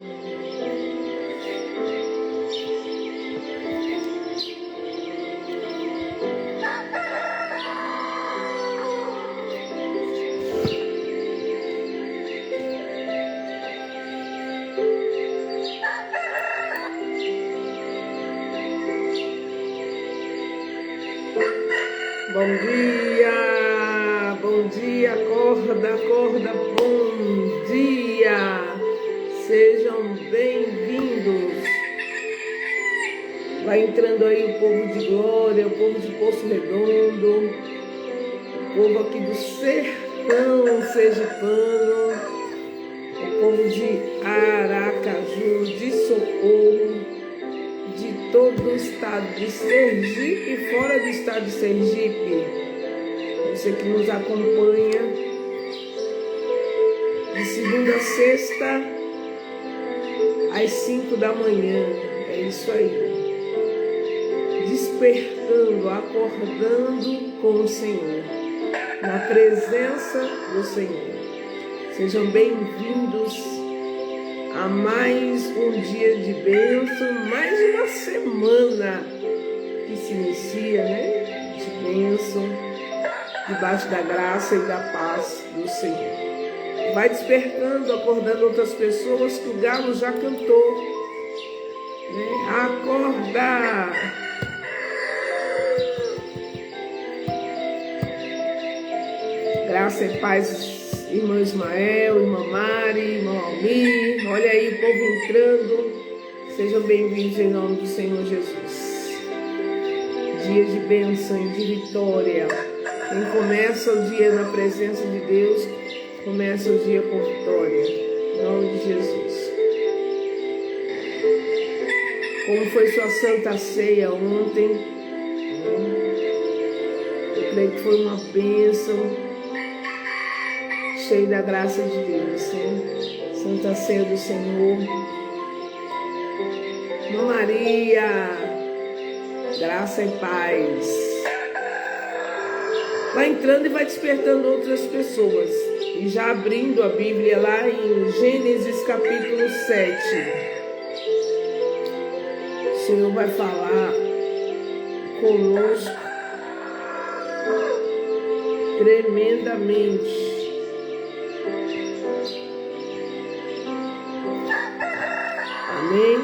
Bom dia, acorda, bom dia, sejam bem-vindos. Vai entrando aí o povo de Glória, o povo de Poço Redondo, o povo aqui do sertão sergipano, o povo de Aracaju, de Socorro, de todo o estado de Sergipe e fora do estado de Sergipe, você que nos acompanha de segunda a sexta às 5 da manhã, é isso aí, despertando, acordando com o Senhor, na presença do Senhor. Sejam bem-vindos a mais um dia de bênção, mais uma semana que se inicia, né? De bênção, debaixo da graça e da paz do Senhor. Vai despertando, acordando outras pessoas que o galo já cantou, né? Acorda! Graça e paz, irmão Ismael, irmã Mari, irmão Almir, olha aí o povo entrando, sejam bem-vindos em nome do Senhor Jesus. Dia de bênção e de vitória. Quem começa o dia na presença de Deus, começa o dia com vitória, em nome de Jesus. Como foi sua santa ceia ontem? Eu creio que foi uma bênção, cheio da graça de Deus, né? Santa Ceia do Senhor. Irmã Maria, graça e paz. Vai entrando e vai despertando outras pessoas. E já abrindo a Bíblia lá em Gênesis capítulo 7. O Senhor vai falar conosco tremendamente. Amém?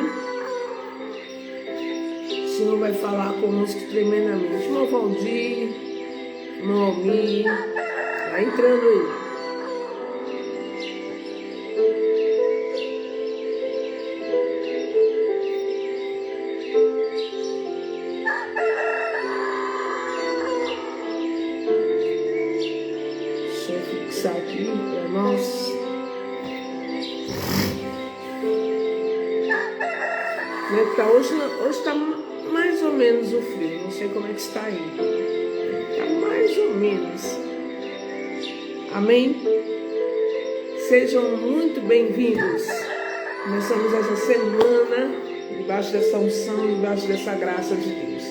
O Senhor vai falar conosco tremendamente. Irmão Valdir, irmão Almir, vai entrando aí. Deixa eu fixar aqui para nós. Tá, hoje está mais ou menos o frio, não sei como é que está aí. Está mais ou menos. Amém? Sejam muito bem-vindos. Começamos essa semana debaixo dessa unção, debaixo dessa graça de Deus.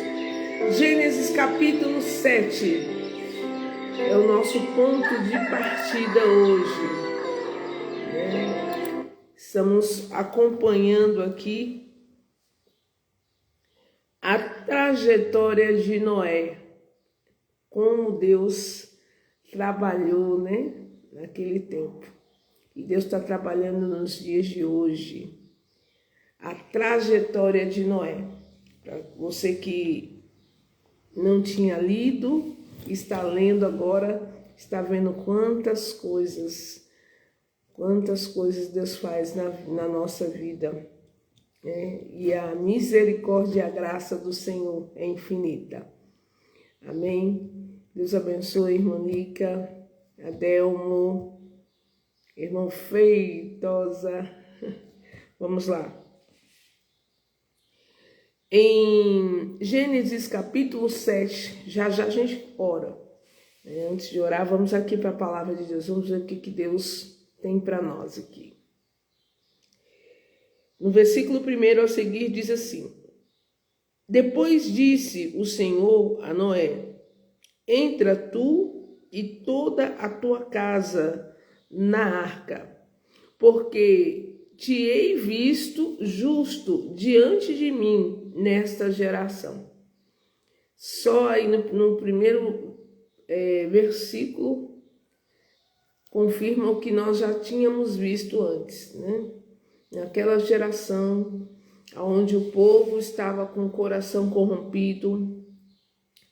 Gênesis capítulo 7 é o nosso ponto de partida hoje. Estamos acompanhando aqui a trajetória de Noé, como Deus trabalhou, né, naquele tempo. E Deus está trabalhando nos dias de hoje. A trajetória de Noé. Para você que não tinha lido, está lendo agora, está vendo quantas coisas Deus faz na nossa vida. E a misericórdia e a graça do Senhor é infinita. Amém? Deus abençoe, irmã Nica, Adelmo, irmão Feitosa. Vamos lá. Em Gênesis capítulo 7, já a gente ora. Antes de orar, vamos aqui para a palavra de Deus. Vamos ver o que Deus tem para nós aqui. No versículo 1 a seguir diz assim: Depois disse o Senhor a Noé: Entra tu e toda a tua casa na arca, porque te hei visto justo diante de mim nesta geração. Só aí no primeiro versículo confirma o que nós já tínhamos visto antes, né? Naquela geração onde o povo estava com o coração corrompido,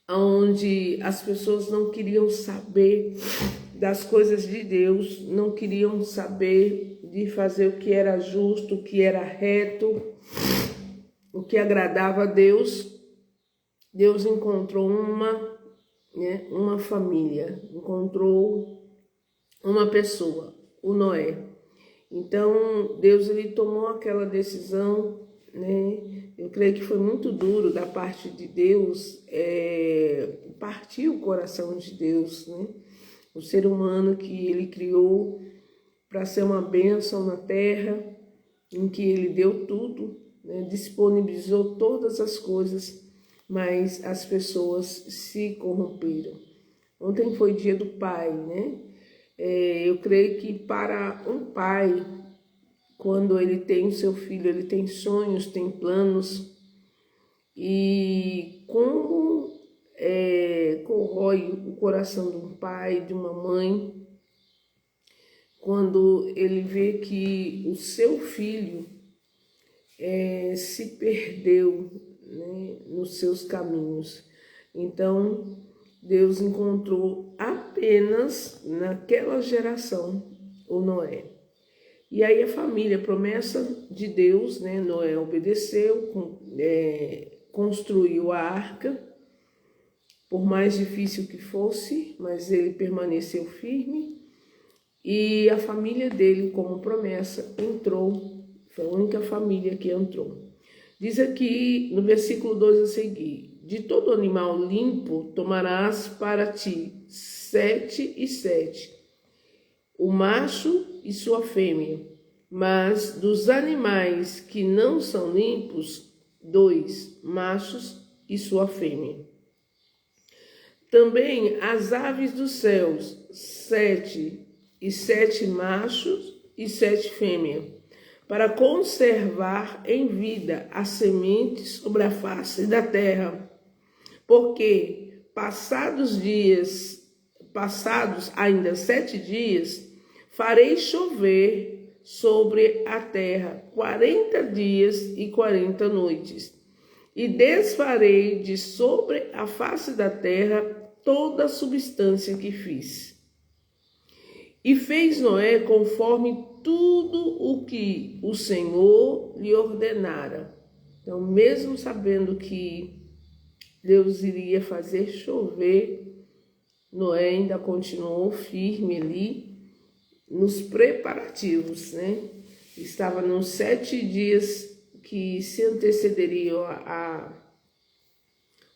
onde as pessoas não queriam saber das coisas de Deus, não queriam saber de fazer o que era justo, o que era reto, o que agradava a Deus. Deus encontrou uma família, encontrou uma pessoa, o Noé. Então, Deus ele tomou aquela decisão, né? Eu creio que foi muito duro da parte de Deus, partir o coração de Deus, né? O ser humano que ele criou para ser uma bênção na terra, em que ele deu tudo, né? Disponibilizou todas as coisas, mas as pessoas se corromperam. Ontem foi dia do pai, né? Eu creio que para um pai, quando ele tem o seu filho, ele tem sonhos, tem planos, e como corrói o coração de um pai, de uma mãe, quando ele vê que o seu filho se perdeu, né, nos seus caminhos. Então, Deus encontrou apenas naquela geração o Noé. E aí a família, promessa de Deus, né? Noé obedeceu, construiu a arca, por mais difícil que fosse, mas ele permaneceu firme. E a família dele, como promessa, entrou. Foi a única família que entrou. Diz aqui no versículo 2 a seguir: de todo animal limpo tomarás para ti 7 e 7, o macho e sua fêmea, mas dos animais que não são limpos, 2 machos e sua fêmea. Também as aves dos céus, 7 e 7 machos e 7 fêmeas, para conservar em vida a semente sobre a face da terra. Porque passados ainda 7 dias, farei chover sobre a terra 40 dias e 40 noites, e desfarei de sobre a face da terra toda a substância que fiz. E fez Noé conforme tudo o que o Senhor lhe ordenara. Então, mesmo sabendo que Deus iria fazer chover, Noé ainda continuou firme ali nos preparativos, né? Estava nos 7 dias que se antecederiam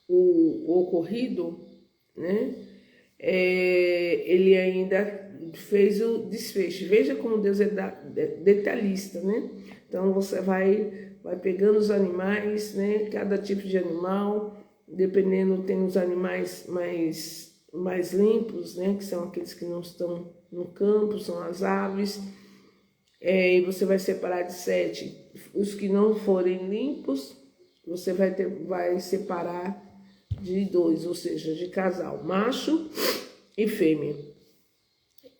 o ocorrido, né? Ele ainda fez o desfecho. Veja como Deus é detalhista, né? Então você vai pegando os animais, né? Cada tipo de animal, dependendo, tem os animais mais limpos, né? Que são aqueles que não estão no campo, são as aves. E você vai separar de 7. Os que não forem limpos, você vai separar de 2, ou seja, de casal, macho e fêmea.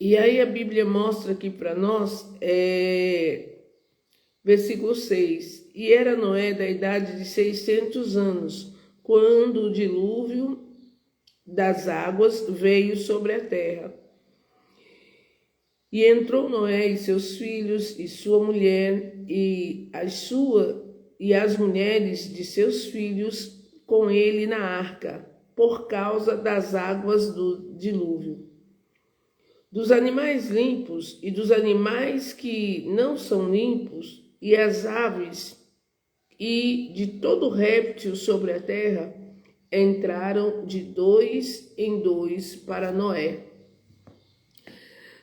E aí a Bíblia mostra aqui para nós, versículo 6. E era Noé da idade de 600 anos, quando o dilúvio das águas veio sobre a terra. E entrou Noé e seus filhos e sua mulher e as mulheres de seus filhos com ele na arca, por causa das águas do dilúvio. Dos animais limpos e dos animais que não são limpos, e as aves e de todo réptil sobre a terra, entraram de 2 em 2 para Noé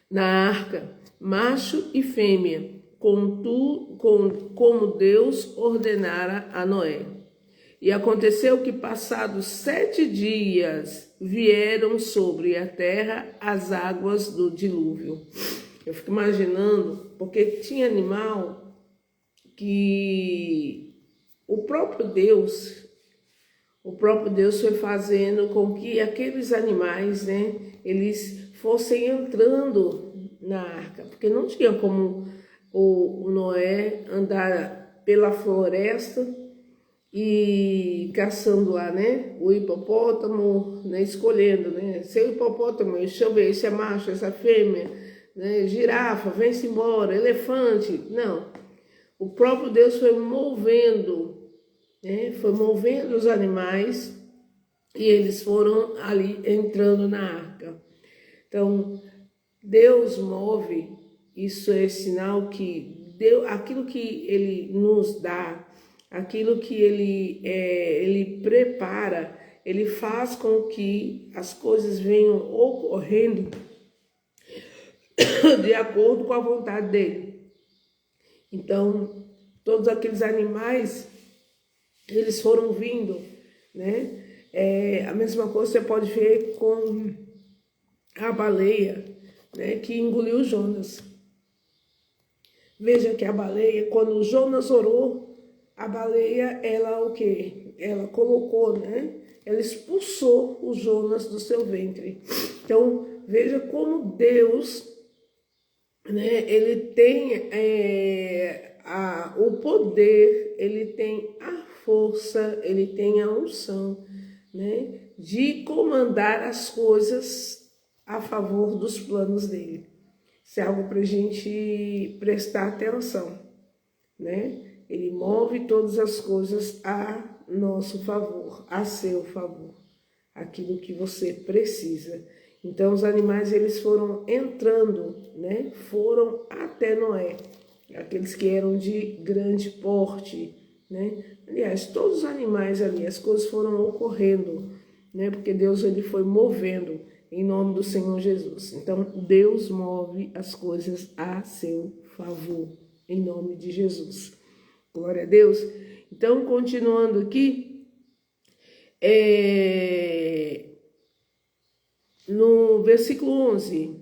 na arca, macho e fêmea, como Deus ordenara a Noé. E aconteceu que, passados 7 dias, vieram sobre a terra as águas do dilúvio. Eu fico imaginando, porque tinha animal que o próprio Deus foi fazendo com que aqueles animais, né, eles fossem entrando na arca, porque não tinha como o Noé andar pela floresta e caçando lá, né, o hipopótamo, né, escolhendo, né, seu hipopótamo, deixa eu ver, esse é macho, essa é fêmea, né, girafa, vem-se embora, elefante, não. O próprio Deus foi movendo, né, foi movendo os animais e eles foram ali entrando na arca. Então, Deus move, isso é sinal que Deus, aquilo que Ele nos dá, aquilo que Ele prepara, Ele faz com que as coisas venham ocorrendo de acordo com a vontade dEle. Então, todos aqueles animais, eles foram vindo, né? A mesma coisa você pode ver com a baleia, né, que engoliu Jonas. Veja que a baleia, quando Jonas orou, a baleia, ela o quê? Ela colocou, né? Ela expulsou o Jonas do seu ventre. Então, veja como Deus, né, ele tem o poder, ele tem a força, ele tem a unção, né, de comandar as coisas a favor dos planos dele. Isso é algo para a gente prestar atenção, né? Ele move todas as coisas a nosso favor, a seu favor, aquilo que você precisa. Então os animais, eles foram entrando, né? Foram até Noé, aqueles que eram de grande porte, né? Aliás, todos os animais ali, as coisas foram ocorrendo, né? Porque Deus, ele foi movendo em nome do Senhor Jesus. Então, Deus move as coisas a seu favor, em nome de Jesus. Glória a Deus. Então, continuando aqui, no versículo 11,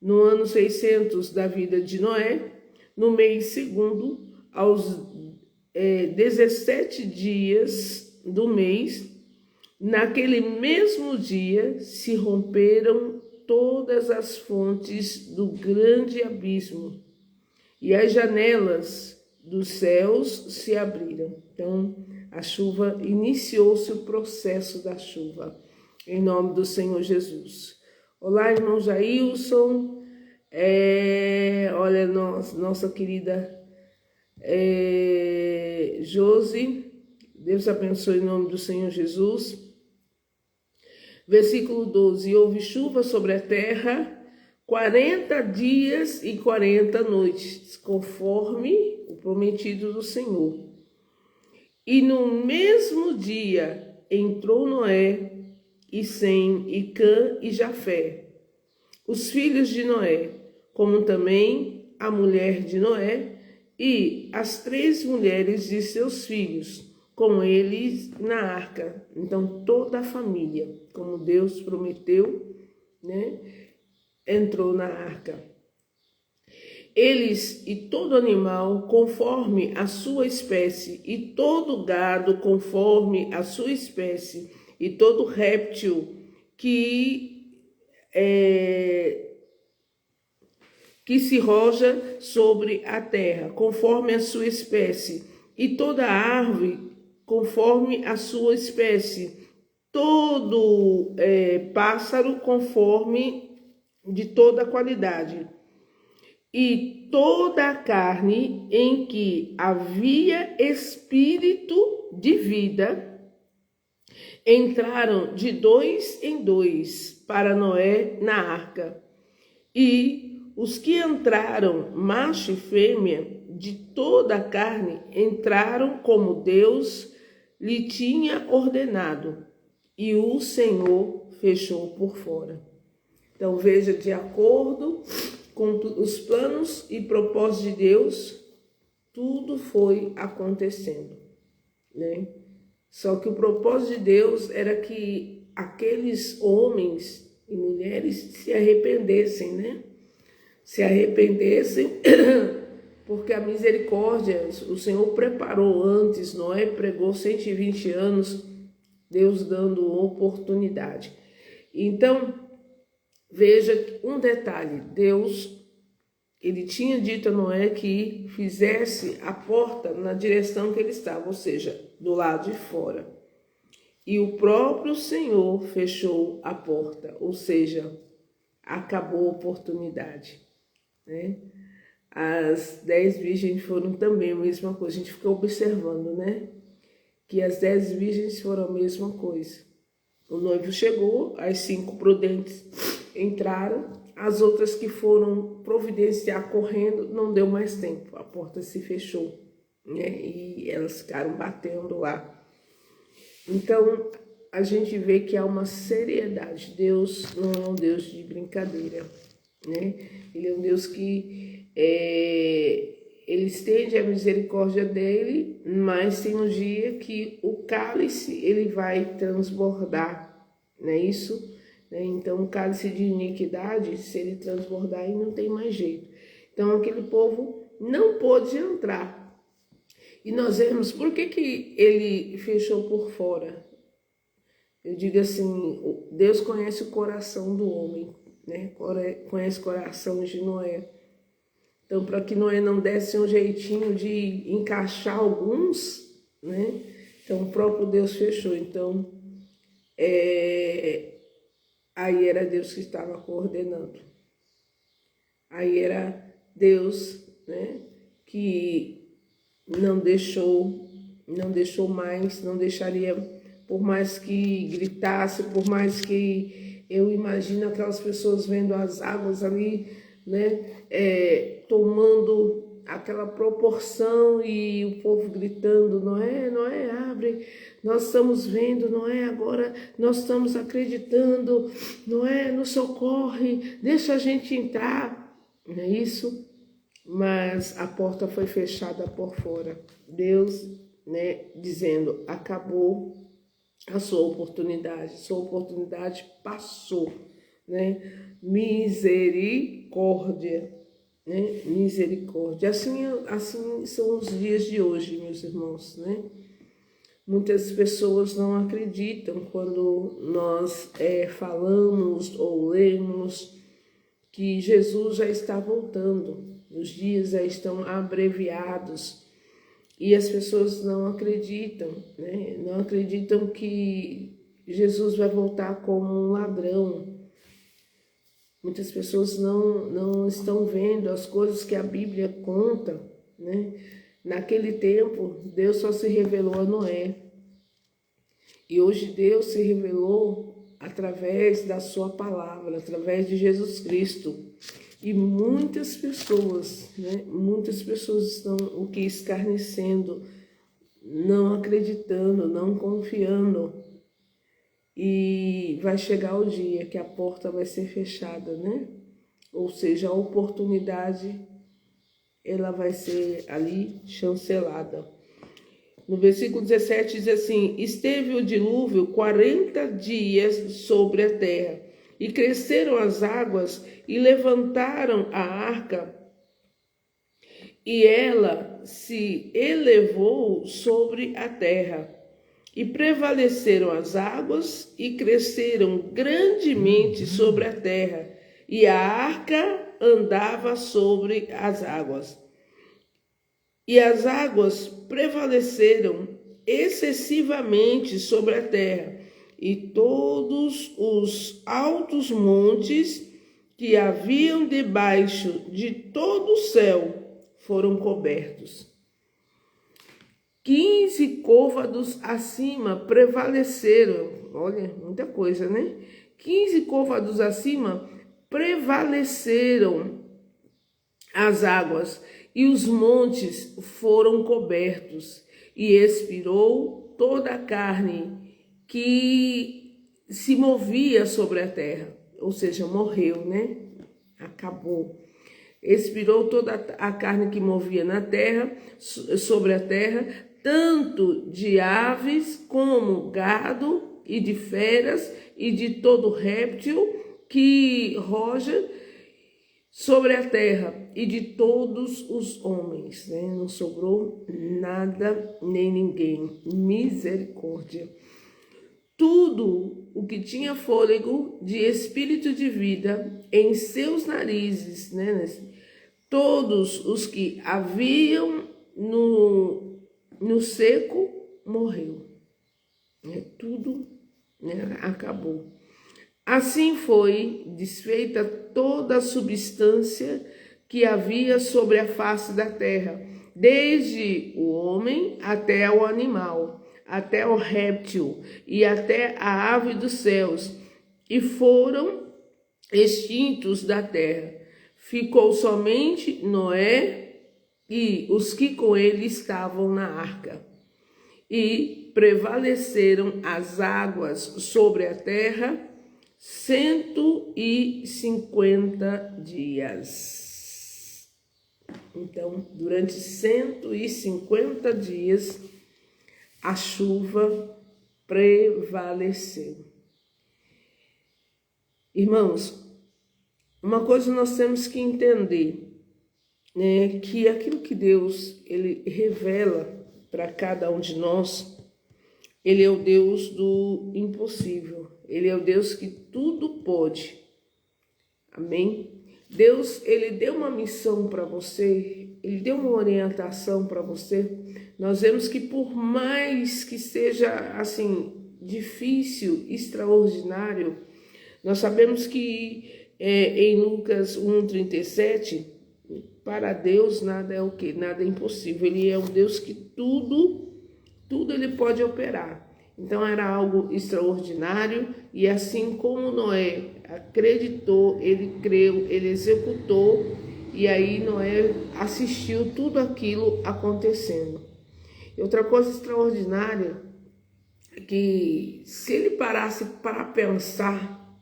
no ano 600 da vida de Noé, no mês segundo, aos 17 dias do mês, naquele mesmo dia se romperam todas as fontes do grande abismo e as janelas dos céus se abriram. Então, a chuva, iniciou-se o processo da chuva, em nome do Senhor Jesus. Olá, irmão Jailson, olha, nossa querida Josi, Deus abençoe em nome do Senhor Jesus. Versículo 12, houve chuva sobre a terra 40 dias e 40 noites, conforme o prometido do Senhor. E no mesmo dia entrou Noé, e Sem, e Cã e Jafé, os filhos de Noé, como também a mulher de Noé e as 3 mulheres de seus filhos, com eles na arca. Então toda a família, como Deus prometeu, né, entrou na arca. Eles e todo animal conforme a sua espécie, e todo gado conforme a sua espécie, e todo réptil que se roja sobre a terra, conforme a sua espécie, e toda árvore conforme a sua espécie, todo pássaro conforme de toda qualidade, e toda a carne em que havia espírito de vida, entraram de 2 em 2 para Noé na arca. E os que entraram, macho e fêmea, de toda a carne, entraram como Deus lhe tinha ordenado, e o Senhor fechou por fora. Então veja, de acordo com os planos e propósitos de Deus, tudo foi acontecendo, né? Só que o propósito de Deus era que aqueles homens e mulheres se arrependessem, né? Se arrependessem porque a misericórdia, o Senhor preparou antes. Noé pregou 120 anos, Deus dando oportunidade. Então, veja um detalhe, Deus, ele tinha dito a Noé que fizesse a porta na direção que ele estava, ou seja, do lado de fora. E o próprio Senhor fechou a porta, ou seja, acabou a oportunidade, né? As 10 virgens foram também a mesma coisa. A gente fica observando, né? Que as 10 virgens foram a mesma coisa. O noivo chegou, as 5 prudentes entraram, as outras que foram providenciar correndo, não deu mais tempo, a porta se fechou, né? E elas ficaram batendo lá. Então, a gente vê que há uma seriedade. Deus não é um Deus de brincadeira, né? Ele é um Deus que ele estende a misericórdia dele, mas tem um dia que o cálice ele vai transbordar, não é isso? Então, o cálice de iniquidade, se ele transbordar, aí não tem mais jeito. Então, aquele povo não pôde entrar. E nós vemos, por que ele fechou por fora? Eu digo assim, Deus conhece o coração do homem, né? Conhece o coração de Noé. Então, para que Noé não desse um jeitinho de encaixar alguns, né? Então, o próprio Deus fechou. Então, aí era Deus que estava coordenando. Aí era Deus, né? Que não deixou mais, não deixaria, por mais que gritasse, por mais que eu imagino aquelas pessoas vendo as águas ali, né? Tomando aquela proporção e o povo gritando, Noé, abre, nós estamos vendo, Noé, agora nós estamos acreditando, Noé, nos socorre, deixa a gente entrar, não é isso? Mas a porta foi fechada por fora. Deus, né, dizendo, acabou a sua oportunidade passou, né? Misericórdia, né? Misericórdia. Assim são os dias de hoje, meus irmãos, né? Muitas pessoas não acreditam quando nós falamos ou lemos que Jesus já está voltando, os dias já estão abreviados e as pessoas não acreditam, né? Não acreditam que Jesus vai voltar como um ladrão. Muitas pessoas não estão vendo as coisas que a Bíblia conta, né? Naquele tempo, Deus só se revelou a Noé. E hoje Deus se revelou através da sua palavra, através de Jesus Cristo. E muitas pessoas, né? Muitas pessoas estão escarnecendo, não acreditando, não confiando. E vai chegar o dia que a porta vai ser fechada, né? Ou seja, a oportunidade, ela vai ser ali chancelada. No versículo 17 diz assim, esteve o dilúvio 40 dias sobre a terra, e cresceram as águas, e levantaram a arca, e ela se elevou sobre a terra. E prevaleceram as águas e cresceram grandemente sobre a terra, e a arca andava sobre as águas. E as águas prevaleceram excessivamente sobre a terra, e todos os altos montes que haviam debaixo de todo o céu foram cobertos. 15 côvados acima prevaleceram, olha, muita coisa, né? 15 côvados acima prevaleceram as águas, e os montes foram cobertos, e expirou toda a carne que se movia sobre a terra, ou seja, morreu, né? Acabou. Expirou toda a carne que movia na terra, sobre a terra, tanto de aves como gado e de feras e de todo réptil que roja sobre a terra e de todos os homens, né? Não sobrou nada nem ninguém. Misericórdia. Tudo o que tinha fôlego de espírito de vida em seus narizes, né? Todos os que haviam no seco morreu. Tudo, né, acabou. Assim foi desfeita toda a substância que havia sobre a face da terra, desde o homem até o animal, até o réptil e até a ave dos céus, e foram extintos da terra. Ficou somente Noé e os que com ele estavam na arca. E prevaleceram as águas sobre a terra 150 dias. Então, durante 150 dias, a chuva prevaleceu. Irmãos, uma coisa nós temos que entender, né, que aquilo que Deus ele revela para cada um de nós, ele é o Deus do impossível. Ele é o Deus que tudo pode. Amém? Deus, ele deu uma missão para você, ele deu uma orientação para você. Nós vemos que por mais que seja assim difícil, extraordinário, nós sabemos que em Lucas 1:37, para Deus nada é o quê? Nada é impossível. Ele é um Deus que tudo ele pode operar. Então era algo extraordinário, e assim como Noé acreditou, ele creu, ele executou, e aí Noé assistiu tudo aquilo acontecendo. E outra coisa extraordinária é que se ele parasse para pensar,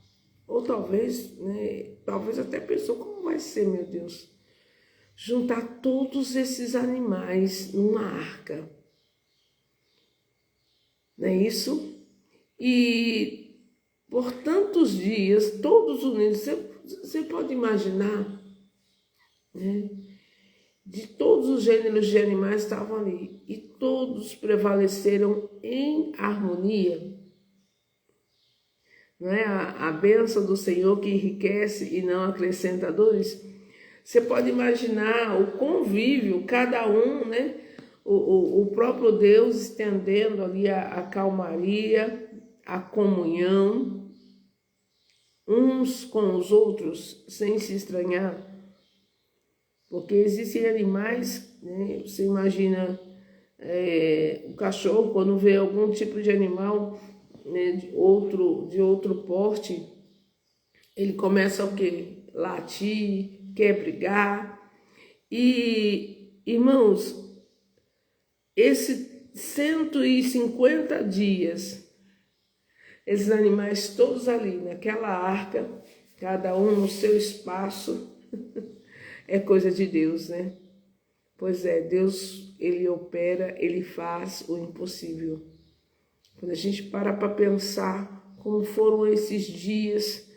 ou talvez, né, talvez até pensou, como vai ser, meu Deus, juntar todos esses animais numa arca. Não é isso? E por tantos dias, todos unidos, você pode imaginar, né? De todos os gêneros de animais estavam ali, e todos prevaleceram em harmonia. Não é a bênção do Senhor que enriquece e não acrescenta dores? Você pode imaginar o convívio, cada um, né? O próprio Deus estendendo ali a calmaria, a comunhão, uns com os outros, sem se estranhar. Porque existem animais, né? Você imagina o cachorro, quando vê algum tipo de animal, né, de outro porte, ele começa o quê? Latir, quer brigar. E, irmãos, esses 150 dias, esses animais todos ali naquela arca, cada um no seu espaço, é coisa de Deus, né? Pois é, Deus, ele opera, ele faz o impossível. Quando a gente para pensar como foram esses dias,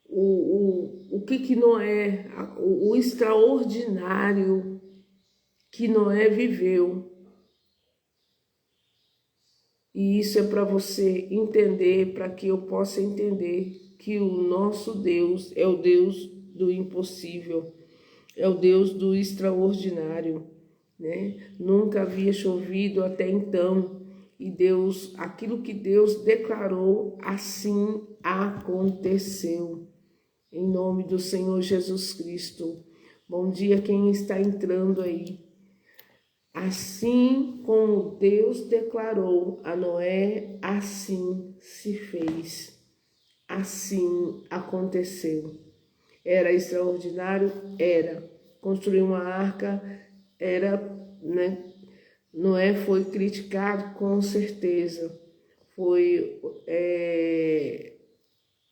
o que Noé, o extraordinário que Noé viveu. E isso é para você entender, para que eu possa entender que o nosso Deus é o Deus do impossível, é o Deus do extraordinário, né? Nunca havia chovido até então, e Deus, aquilo que Deus declarou, assim aconteceu. Em nome do Senhor Jesus Cristo. Bom dia quem está entrando aí. Assim como Deus declarou a Noé, assim se fez. Assim aconteceu. Era extraordinário? Era. Construir uma arca era, né? Noé foi criticado, com certeza. Foi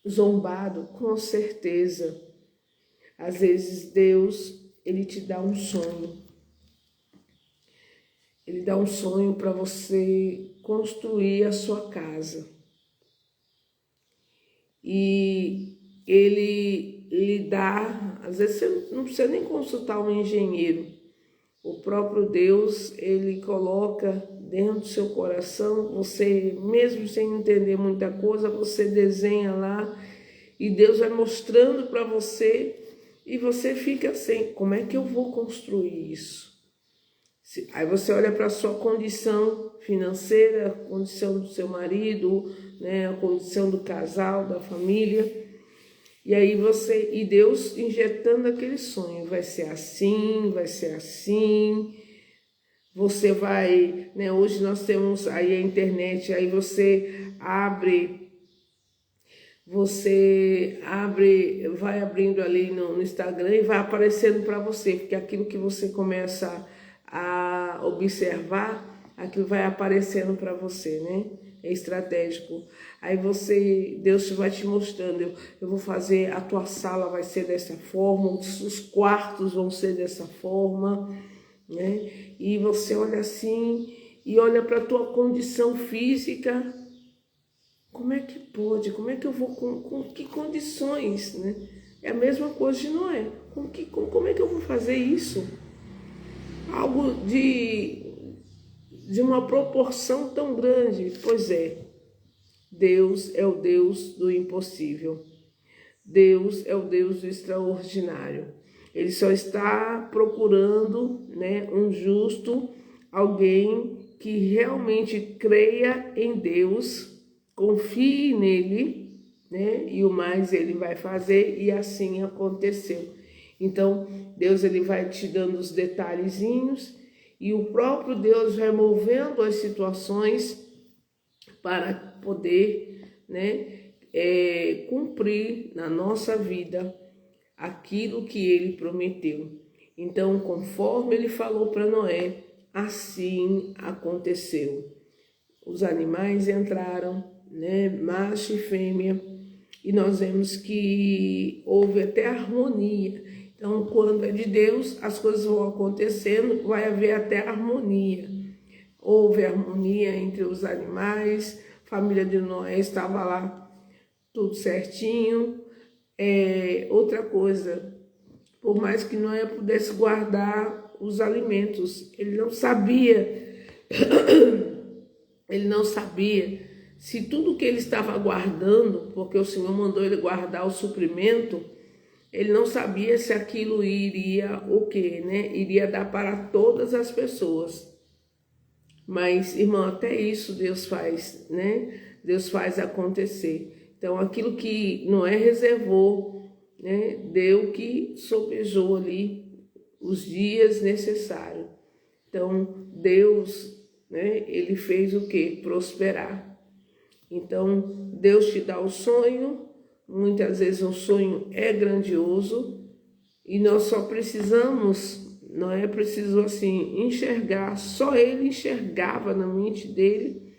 zombado, com certeza. Às vezes Deus, ele te dá um sonho. Ele dá um sonho para você construir a sua casa. E ele lhe dá, às vezes você não precisa nem consultar um engenheiro. O próprio Deus, ele coloca dentro do seu coração, você mesmo sem entender muita coisa, você desenha lá e Deus vai mostrando para você e você fica assim, como é que eu vou construir isso? Aí você olha para a sua condição financeira, a condição do seu marido, né, a condição do casal, da família. E aí e Deus injetando aquele sonho, vai ser assim, você vai, né, hoje nós temos aí a internet, aí você vai abrindo ali no Instagram e vai aparecendo para você, porque aquilo que você começa a observar, aquilo vai aparecendo para você, né? É estratégico. Aí Deus vai te mostrando, eu vou fazer, a tua sala vai ser dessa forma, os quartos vão ser dessa forma, né? E você olha assim, e olha para a tua condição física, como é que pode, como é que eu vou, com que condições, né? É a mesma coisa de Noé, como é que eu vou fazer isso? Algo de uma proporção tão grande. Pois é, Deus é o Deus do impossível. Deus é o Deus do extraordinário. Ele só está procurando, né, um justo, alguém que realmente creia em Deus, confie nele, né, e o mais ele vai fazer, e assim aconteceu. Então, Deus ele vai te dando os detalhezinhos, e o próprio Deus vai movendo as situações para poder, né, cumprir na nossa vida aquilo que ele prometeu. Então, conforme ele falou para Noé, assim aconteceu. Os animais entraram, né, macho e fêmea, e nós vemos que houve até harmonia. Então, quando é de Deus, as coisas vão acontecendo, vai haver até harmonia. Houve harmonia entre os animais, a família de Noé estava lá, tudo certinho. Outra coisa, por mais que Noé pudesse guardar os alimentos, ele não sabia, se tudo que ele estava guardando, porque o Senhor mandou ele guardar o suprimento, ele não sabia se aquilo iria o quê, né? Iria dar para todas as pessoas. Mas, irmão, até isso Deus faz, né? Deus faz acontecer. Então, aquilo que Noé reservou, né? Deu que sopejou ali os dias necessários. Então, Deus, né? Ele fez o quê? Prosperar. Então, Deus te dá o sonho. Muitas vezes o sonho é grandioso e nós só precisamos, não é preciso assim enxergar, só ele enxergava na mente dele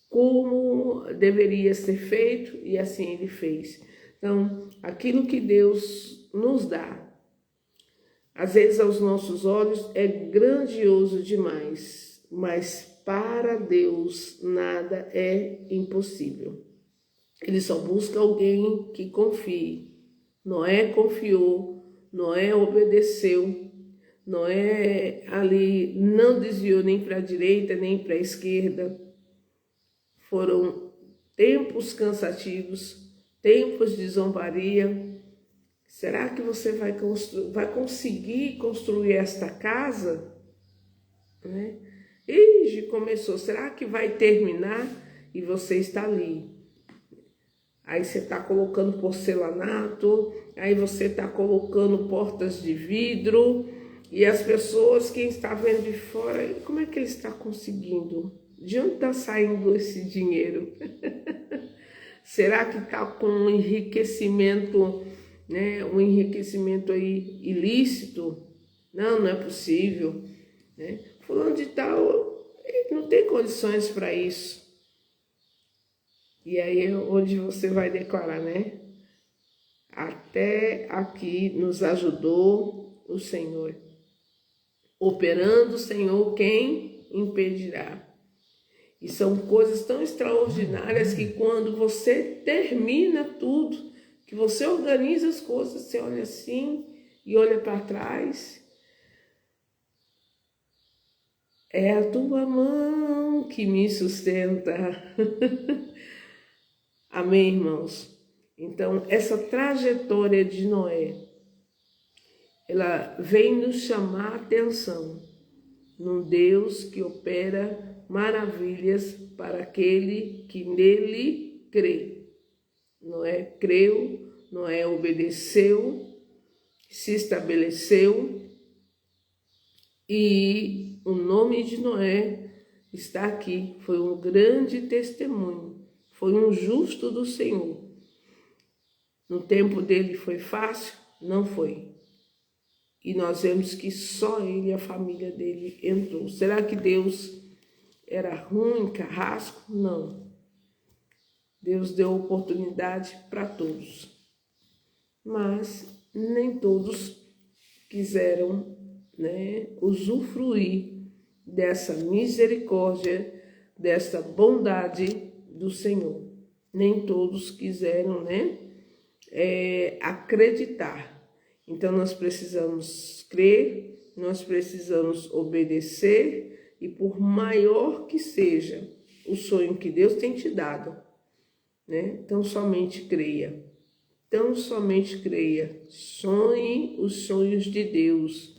como deveria ser feito e assim ele fez. Então, aquilo que Deus nos dá, às vezes aos nossos olhos é grandioso demais, mas para Deus nada é impossível. Ele só busca alguém que confie. Noé confiou, Noé obedeceu, Noé ali não desviou nem para a direita nem para a esquerda. Foram tempos cansativos, tempos de zombaria. Será que você vai conseguir construir esta casa? Né? E começou, será que vai terminar? E você está ali. Aí você está colocando porcelanato, aí você está colocando portas de vidro, e as pessoas, quem está vendo de fora, como é que ele está conseguindo? De onde está saindo esse dinheiro? Será que está com um enriquecimento, né? Um enriquecimento aí ilícito? Não, não é possível. Né? Fulano de tal, ele não tem condições para isso. E aí é onde você vai declarar, né? Até aqui nos ajudou o Senhor. Operando o Senhor, quem impedirá? E são coisas tão extraordinárias que quando você termina tudo, que que você organiza as coisas, você olha assim e olha para trás. É a tua mão que me sustenta. Amém, irmãos? Então, essa trajetória de Noé, ela vem nos chamar a atenção num Deus que opera maravilhas para aquele que nele crê. Noé creu, Noé obedeceu, se estabeleceu, e o nome de Noé está aqui. Foi um grande testemunho, foi um justo do Senhor. No tempo dele foi fácil? Não foi. E nós vemos que só ele e a família dele entrou. Será que Deus era ruim, carrasco? Não. Deus deu oportunidade para todos. Mas nem todos quiseram, usufruir dessa misericórdia, dessa bondade do Senhor. Nem todos quiseram, acreditar. Então nós precisamos crer, nós precisamos obedecer, e por maior que seja o sonho que Deus tem te dado, tão somente creia. Tão somente creia. Sonhe os sonhos de Deus,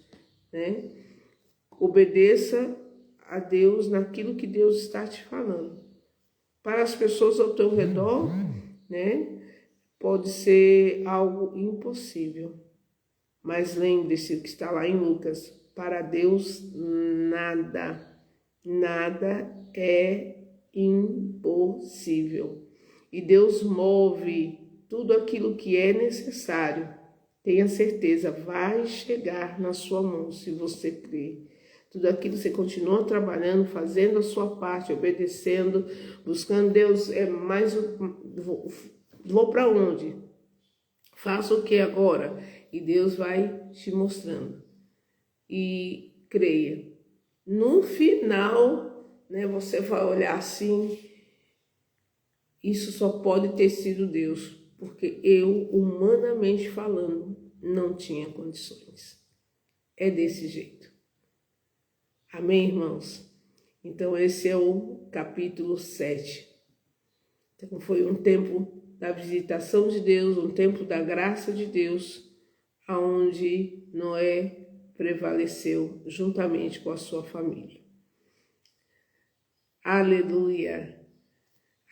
Obedeça a Deus naquilo que Deus está te falando. Para as pessoas ao teu redor, pode ser algo impossível. Mas lembre-se o que está lá em Lucas: para Deus nada é impossível. E Deus move tudo aquilo que é necessário. Tenha certeza, vai chegar na sua mão se você crer. Tudo aquilo você continua trabalhando, fazendo a sua parte, obedecendo, buscando. Deus, vou para onde? Faça o que agora? E Deus vai te mostrando. E creia. No final, você vai olhar assim: isso só pode ter sido Deus, porque eu, humanamente falando, não tinha condições. É desse jeito. Amém, irmãos? Então esse é o capítulo 7. Então foi um tempo da visitação de Deus, um tempo da graça de Deus, onde Noé prevaleceu juntamente com a sua família. Aleluia!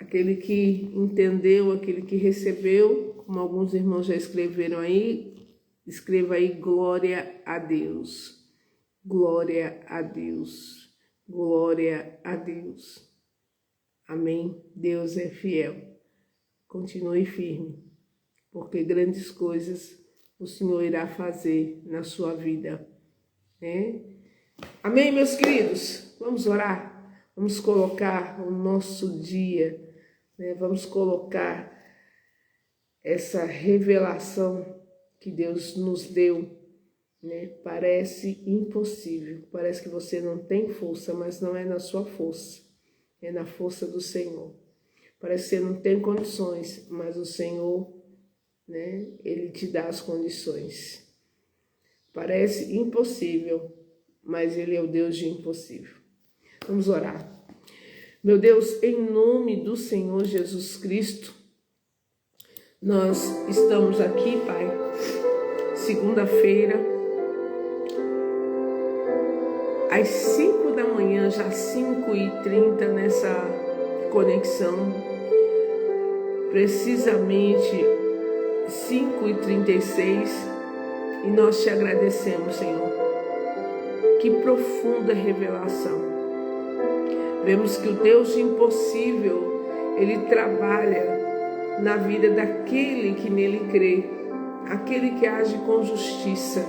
Aquele que entendeu, aquele que recebeu, como alguns irmãos já escreveram aí, escreva aí: glória a Deus, glória a Deus, glória a Deus. Amém? Deus é fiel. Continue firme, porque grandes coisas o Senhor irá fazer na sua vida. Amém, meus queridos? Vamos orar? Vamos colocar o nosso dia, vamos colocar essa revelação que Deus nos deu. Parece impossível, parece que você não tem força, mas não é na sua força, é na força do Senhor. Parece que você não tem condições, mas o Senhor, Ele te dá as condições. Parece impossível, mas Ele é o Deus de impossível. Vamos orar. Meu Deus, em nome do Senhor Jesus Cristo, nós estamos aqui, Pai, segunda-feira, às 5 da manhã, já 5h30 nessa conexão, precisamente 5h36, e nós te agradecemos, Senhor. Que profunda revelação. Vemos que o Deus de impossível, Ele trabalha na vida daquele que nele crê, aquele que age com justiça,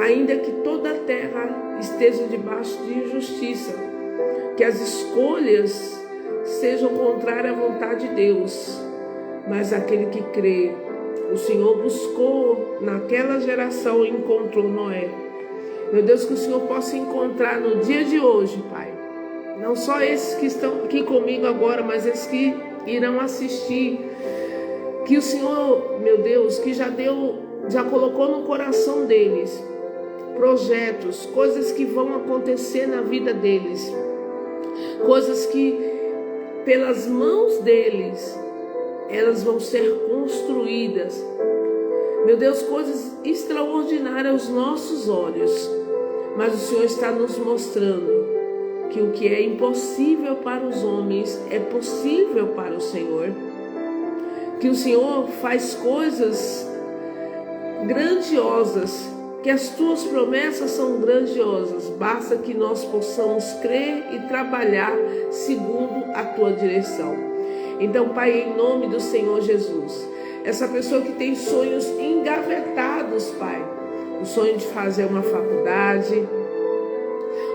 ainda que toda a terra esteja debaixo de injustiça, que as escolhas sejam contrárias à vontade de Deus, mas aquele que crê, o Senhor buscou naquela geração e encontrou Noé. Meu Deus, que o Senhor possa encontrar no dia de hoje, Pai, não só esses que estão aqui comigo agora, mas esses que irão assistir que o Senhor, meu Deus, que já colocou no coração deles projetos, coisas que vão acontecer na vida deles, coisas que pelas mãos deles elas vão ser construídas. Meu Deus, coisas extraordinárias aos nossos olhos, mas o Senhor está nos mostrando que o que é impossível para os homens é possível para o Senhor, que o Senhor faz coisas grandiosas, que as tuas promessas são grandiosas, basta que nós possamos crer e trabalhar segundo a tua direção. Então, Pai, em nome do Senhor Jesus, essa pessoa que tem sonhos engavetados, Pai, o sonho de fazer uma faculdade,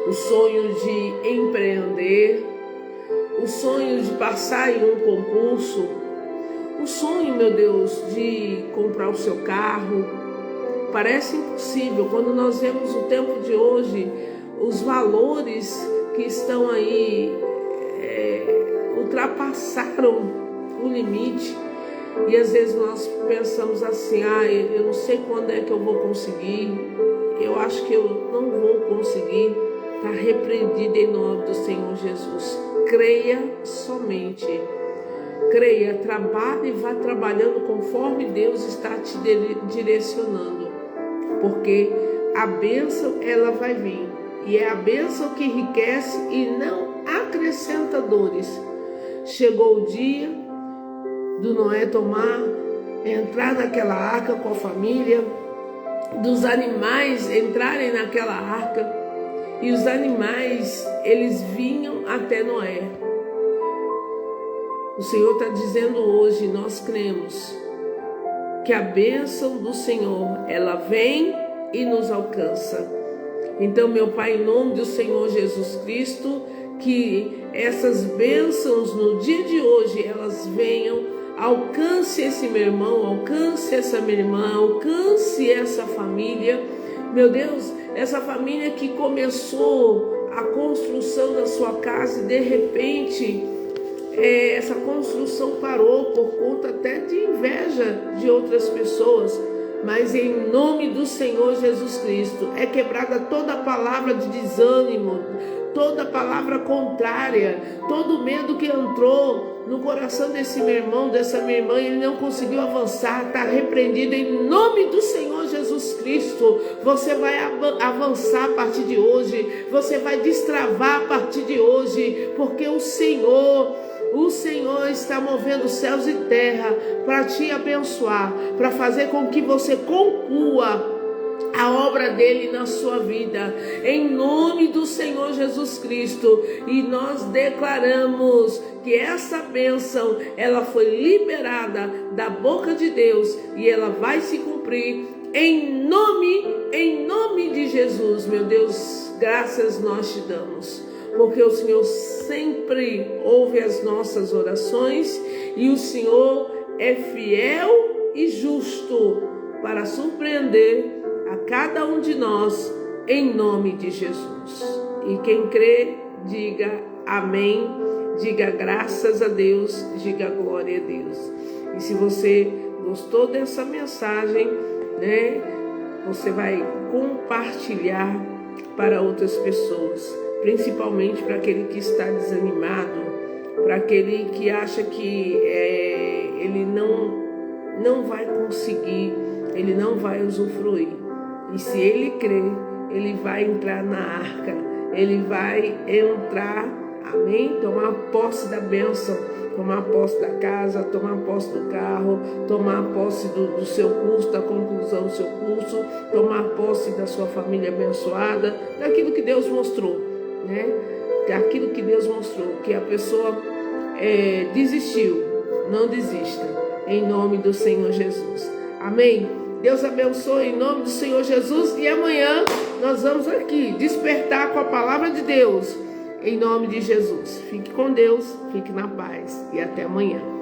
o sonho de empreender, o sonho de passar em um concurso, o sonho, meu Deus, de comprar o seu carro, parece impossível. Quando nós vemos o tempo de hoje, os valores que estão aí ultrapassaram o limite. E às vezes nós pensamos assim, eu não sei quando é que eu vou conseguir, eu acho que eu não vou conseguir. Está repreendido em nome do Senhor Jesus. Creia somente. Creia, trabalhe e vá trabalhando conforme Deus está te direcionando. Porque a bênção, ela vai vir. E é a bênção que enriquece e não acrescenta dores. Chegou o dia do Noé entrar naquela arca com a família, dos animais entrarem naquela arca, e os animais, eles vinham até Noé. O Senhor está dizendo hoje, nós cremos, que a bênção do Senhor, ela vem e nos alcança. Então, meu Pai, em nome do Senhor Jesus Cristo, que essas bênçãos no dia de hoje, elas venham, alcance esse meu irmão, alcance essa minha irmã, alcance essa família. Meu Deus, essa família que começou a construção da sua casa e de repente essa construção parou por conta até de inveja de outras pessoas. Mas em nome do Senhor Jesus Cristo é quebrada toda palavra de desânimo, toda palavra contrária, todo medo que entrou no coração desse meu irmão, dessa minha irmã, ele não conseguiu avançar, está repreendido em nome do Senhor Jesus Cristo. Você vai avançar a partir de hoje, você vai destravar a partir de hoje, porque o Senhor está movendo céus e terra para te abençoar, para fazer com que você conclua a obra dele na sua vida, em nome do Senhor Jesus Cristo. E nós declaramos que essa bênção, ela foi liberada da boca de Deus e ela vai se cumprir em nome de Jesus. Meu Deus, graças nós te damos, porque o Senhor sempre ouve as nossas orações e o Senhor é fiel e justo para surpreender a cada um de nós, em nome de Jesus. E quem crê, diga amém, diga graças a Deus, diga glória a Deus. E se você gostou dessa mensagem, você vai compartilhar para outras pessoas, principalmente para aquele que está desanimado, para aquele que acha que ele não vai conseguir, ele não vai usufruir. E se ele crer, ele vai entrar na arca, ele vai entrar, amém? Tomar posse da bênção, tomar posse da casa, tomar posse do carro, tomar posse do seu curso, da conclusão do seu curso, tomar posse da sua família abençoada, daquilo que Deus mostrou, Daquilo que Deus mostrou, que a pessoa desistiu, não desista, em nome do Senhor Jesus, amém? Deus abençoe em nome do Senhor Jesus. E amanhã nós vamos aqui despertar com a palavra de Deus, em nome de Jesus. Fique com Deus, fique na paz e até amanhã.